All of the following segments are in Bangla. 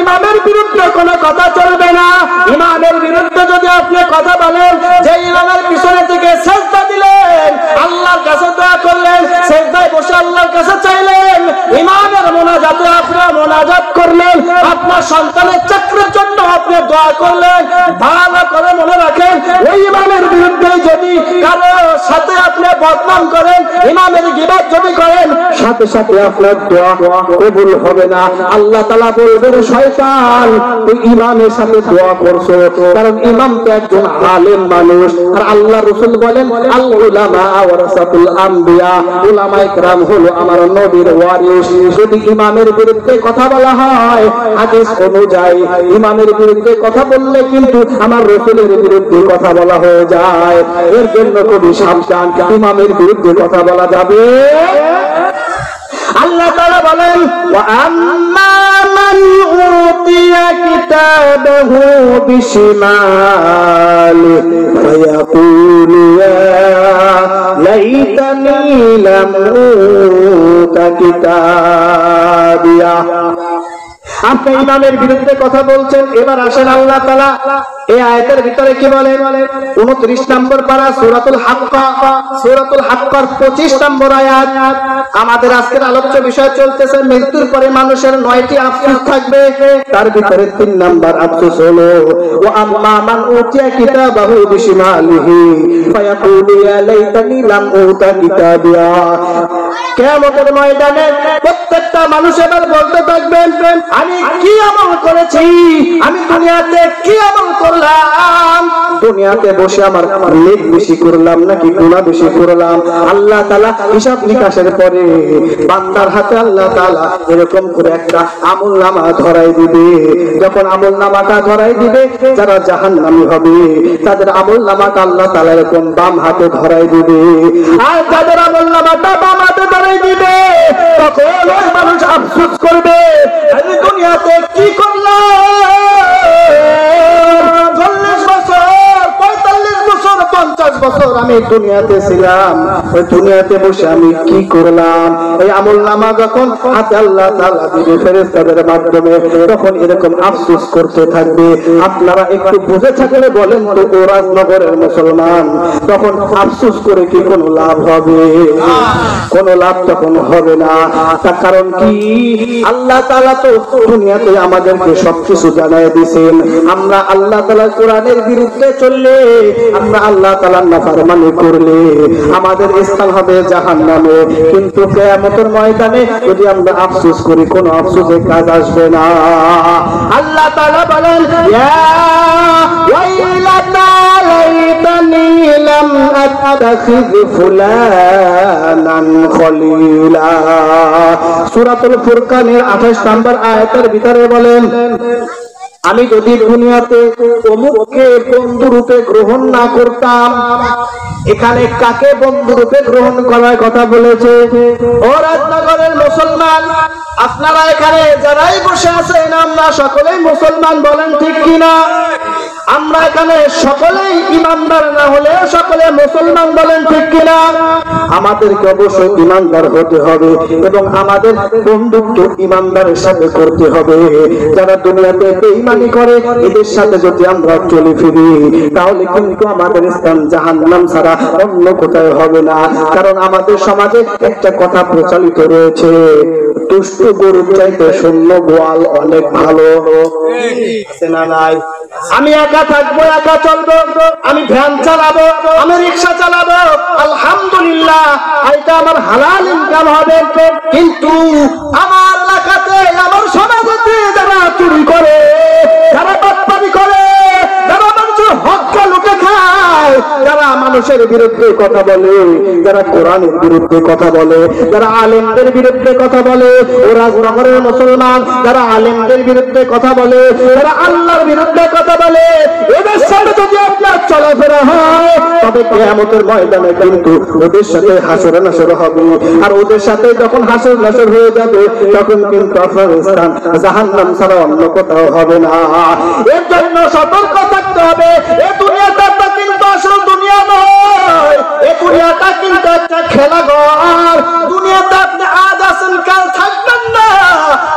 ইমামের বিরুদ্ধে কোনো কথা চলবে না। ইমামের বিরুদ্ধে যদি আপনি কথা বলেন, যে ইমামের পিছনে থেকে সেজদা দিলেন, আল্লাহর কাছে দোয়া করলেন, সেজদায় বসে আল্লাহর কাছে চাইলেন, ইমামের মোনাজাতে আপনি মোনাজাত করলেন, আপনার সন্তানের চাকরির জন্য আপনি দোয়া করলেন, ভালো করে মনে রাখেন, ওই ইমামের বিরুদ্ধে যদি কারো সাথে আপনি বদনাম করেন, ইমামের গীবত যদি করেন, সাথে সাথে আপনার দোয়া কবুল হবে না। আল্লাহ তাআলা বলবেন, শয়তান তুই ইমামের সাথে দোয়া করছো, কারণ ইমাম তো একজন আলেম মানুষ। আর আল্লাহ রাসূল বলেন, আল উলামা ওয়ারাসাতুল আম্বিয়া, উলামায়ে কেরাম হলো আমার নবীর ওয়ারিস। যদি ইমামের বিরুদ্ধে কথা বলা হয়, হাদিস অনুযায়ী ইমামের বিরুদ্ধে কথা বললে কিন্তু আমার রাসূলের বিরুদ্ধে কথা বলা হয়ে যায়। এর জন্য খুবই সাবধান, ইমামের বিরুদ্ধে কথা বলা যাবে। আল্লাহ তাআলা বলেন, ওয়া আম্মা মান উতিয়া কিতাবাহু বিশিমালি ফায়াকুলু ইয়া লাইতানি লাম উতা কিতাবিয়া। আপনি ইমামের বিরুদ্ধে কথা বলছেন। এবার আসেন আল্লাহ তাআলা এই আয়াতের ভিতরে কি বলেন? 29 নম্বর পারা সূরাতুল হাক্কা, সূরাতুল হাক্কার 25 নম্বর আয়াত। আমাদের আজকের আলোচ্য বিষয় চলতেছে মৃত্যুর পরে মানুষের 9টি আফসোস থাকবে, তার ভিতরে 3 নম্বর আফসোস হলো ওয়া আম্মা মান উতিয়া কিতাবাহু বিশিমালিহি ফায়াকুলু ইয়া লাইতানি লাম উতা কিতাবিয়া। কিয়ামতের ময়দানে প্রত্যেকটা মানুষ এবার বলতে থাকবেন, আমি কি আমল করেছি, আমি দুনিয়াতে কি আমল করলাম, দুনিয়াতে বসে আমার নেক বেশি করলাম নাকি গুনাহ বেশি করলাম। আল্লাহ তাআলা হিসাব নিকাশের পরে বান্দার হাতে আল্লাহ তাআলা এরকম করে একটা আমলনামা ধরাই দিবে। যখন আমলনামাটা ধরাই দিবে, যারা জাহান্নামী হবে তাদের আমলনামাটা আল্লাহ তাআলা এরকম বাম হাতে ধরাই দিবে, আর যাদের আমলনামাটা বাম হাতে ধরাই দিবে, তখন ওই মানুষ আফসোস করবে, আমি দুনিয়াতে কি করলাম, 40 বছর 45 বছর 50 বছর আমি দুনিয়াতে ছিলাম, ওই দুনিয়াতে বসে আমি কি করলাম। এই আমলনামা যখন হাতে আল্লাহ তাআলা দিবে ফেরেশতাদের মাধ্যমে, তখন এরকম আফসোস করতে থাকবে। আপনারা একটু বুঝে থাকলে বলেন তো, ও রাজনগরের মুসলমান, তখন আফসোস করে কি কোনো লাভ হবে? কোনো লাভ তখন হবে না। তার কারণ কি? আল্লাহ তাআলা তো দুনিয়াতে আমাদেরকে সবকিছু জানায় দিয়েছেন। আমরা আল্লাহ তাআলার কোরআনের বিরুদ্ধে চললে, আমরা আল্লাহ তাআলার নাফরমানি করলে আমাদের স্থান হবে জাহান্নামে। কিন্তু কিয়ামতের ময়দানে যদি আমরা আফসোস করি, কোনো আফসোসের কাজ আসবে না। আল্লাহ তাআলা বলেন, ইয়া ওয়াইলাতা লাইতানি লাম আত্তাখিয ফুলানান খলিলা। সূরাতুল ফুরকানের 28 নম্বর আয়াতের ভিতরে বলেন, আমি যদি দুনিয়াতে অমুককে বন্ধু রূপে গ্রহণ না করতাম। এখানে কাকে বন্ধু রূপে গ্রহণ করার কথা বলেছে? ও রাজনগরের মুসলমান, আপনারা এখানে যারাই বসে আছেন, আমরা সকলেই মুসলমান, বলেন ঠিক কিনা? আমরা এখানে সকলেই ইমানদার না হলে সকলে মুসলমান, বলেন ঠিক কিনা? আমাদেরকে অবশ্যই ইমানদার হতে হবে এবং আমাদের বন্ধুত্ব ইমানদারের সাথে করতে হবে। যারা দুনিয়াতে বেঈমানি করে, এদের সাথে যদি আমরা চলে ফিরি, তাহলে কিন্তু আমাদের স্থান জাহান্নাম ছাড়া অন্য কোথাও হবে না। কারণ আমাদের সমাজে একটা কথা প্রচলিত রয়েছে, দুষ্ট গরুর চাইতে শূন্য গোয়াল অনেক ভালো। আছে না নাই? আমি একা থাকবো, একা চলবো, আমি ভ্যান চালাবো, আমি রিক্সা চালাবো, আলহামদুলিল্লাহ, এটা আমার হালাল ইনকাম হবে। কিন্তু আমার এলাকাতে, আমার সমাজে যারা চুরি করে, যারা বাটপারি করে, যারা মানুষের হককে লুটে খায়, যারা মানুষের বিরুদ্ধে কথা বলে, যারা কোরআনের বিরুদ্ধে কথা বলে, যারা আলেমদের বিরুদ্ধে কথা বলে, ওরা রাজনগরের মুসলমান, যারা আলেমদের বিরুদ্ধে কথা বলে, যারা আল্লাহর বিরুদ্ধে কথা বলে, এদের সাথে যদি আপনার চলাফেরা হয়, তবে কিয়ামতের ময়দানে কিন্তু ওদের সাথে হাসর নাসর হবে। আর ওদের সাথে যখন হাসর নাসর হয়ে যাবে, তখন কিন্তু আপনার স্থান জাহান্নাম ছাড়া অন্য কোথাও হবে না। এর জন্য সতর্ক থাকতে হবে। এই দুনিয়াটা কিন্তু আসলে দুনিয়া নয়, এই দুনিয়াটা কিন্তু একটা খেলাঘর। দুনিয়াতে আপনি আজ আছেন, কাল থাকবেন না।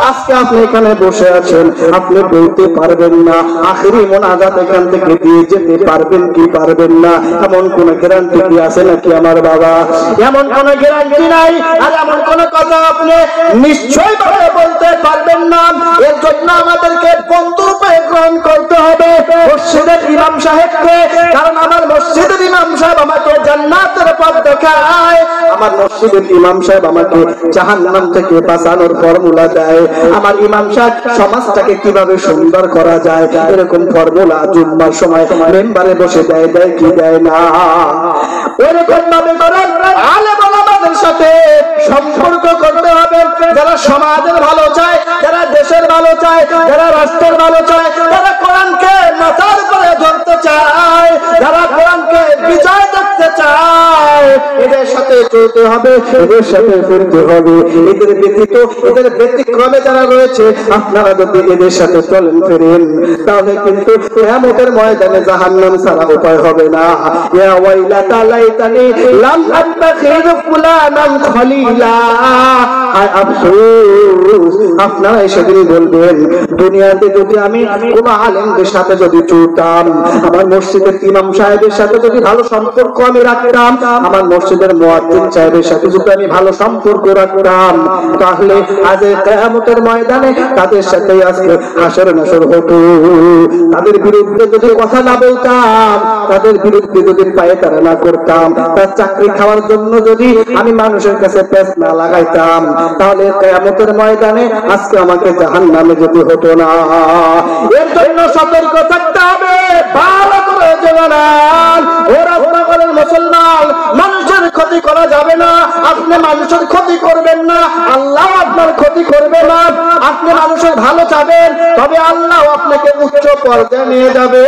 আজকে আপনি এখানে বসে আছেন, আপনি বলতে পারবেন না আখেরি মোনাজাত এখান থেকে দিয়ে যেতে পারবেন কি পারবেন না, এমন কোন গ্যারান্টি কি আছে নাকি আমার বাবা? এমন কোন গ্যারান্টি নাই, আর এমন কোন কথা আপনি নিশ্চয় বলতে পারবেন না। এর জন্য আমাদেরকে বন্ধুরূপে গ্রহণ করতে হবে মসজিদের ইমাম সাহেবকে, কারণ আমার মসজিদের ইমাম সাহেব আমাকে জান্নাতের পথ দেখায়, আমার মসজিদের ইমাম সাহেব আমাকে জাহান্নাম থেকে বাঁচানোর ফর্মুলা দেয়, আমার ইমাম সাহেব সমাজটাকে কিভাবে সুন্দর করা যায় এরকম ফর্মুলা জুম্মার সময় মেম্বারে বসে দেয় কি দেয় না। এরকম ভাবে করেন আলেম ওলামাদের সাথে সম্পর্ক করতে হবে, যারা সমাজের ভালো চায়, যারা দেশের ভালো চায়, যারা রাষ্ট্রের ভালো চায়, যারা কোরআনকে মাথার উপরে ধরতে চায়, যারা কোরআনকে বিজয় দেখতে চায়, এদের সাথে চলতে হবে, এদের সাথে ফিরতে হবে। এদের ব্যতীত, এদের ব্যতিক্রমে যারা রয়েছে, আপনারা যদি এদের সাথে চলেন ফেরেন, তাহলে কিন্তু কিয়ামতের ময়দানে জাহান্নাম ছাড়া উপায় হবে না। ইয়া ওয়াইলাতা লাইতানি লাম আত্তাখিয ফুলানান খলিলা, আয় আফসোস, আপনারা সেদিন বলবেন দুনিয়াতে যদি আমি কোন আলেমদের সাথে যদি চলতাম, আমার মসজিদের ইমাম সাহেবের সাথে যদি ভালো সম্পর্ক আমি রাখতাম, আমার মসজিদের মুয়াজ্জিন সাহেবের সাথে যদি আমি ভালো সম্পর্ক রাখতাম, তাহলে আজ কিয়ামতের ময়দানে তাদের সাথে আজকে হাসর নাসর হতো। তাদের বিরুদ্ধে যদি কথা না বলতাম, তাদের বিরুদ্ধে যদি পায়ে তারা না করতাম, তার চাকরি খাওয়ার জন্য যদি আমি মানুষের কাছে পেছ না লাগাইতাম, তাহলে কিয়ামতের ময়দানে আজকে আমাকে জাহান্নামে যেতে হতো না। এর জন্য সতর্ক থাকতে হবে, ভালো করে জানান ওরা করেন মুসলমান, মানুষের ক্ষতি করা যাবে না, আপনি মানুষের ক্ষতি করবেন না, আল্লাহ আপনার ক্ষতি করবে না। আপনি মানুষের ভালো চাবেন, তবে আল্লাহ আপনাকে উচ্চ পর্যায়ে নিয়ে যাবে।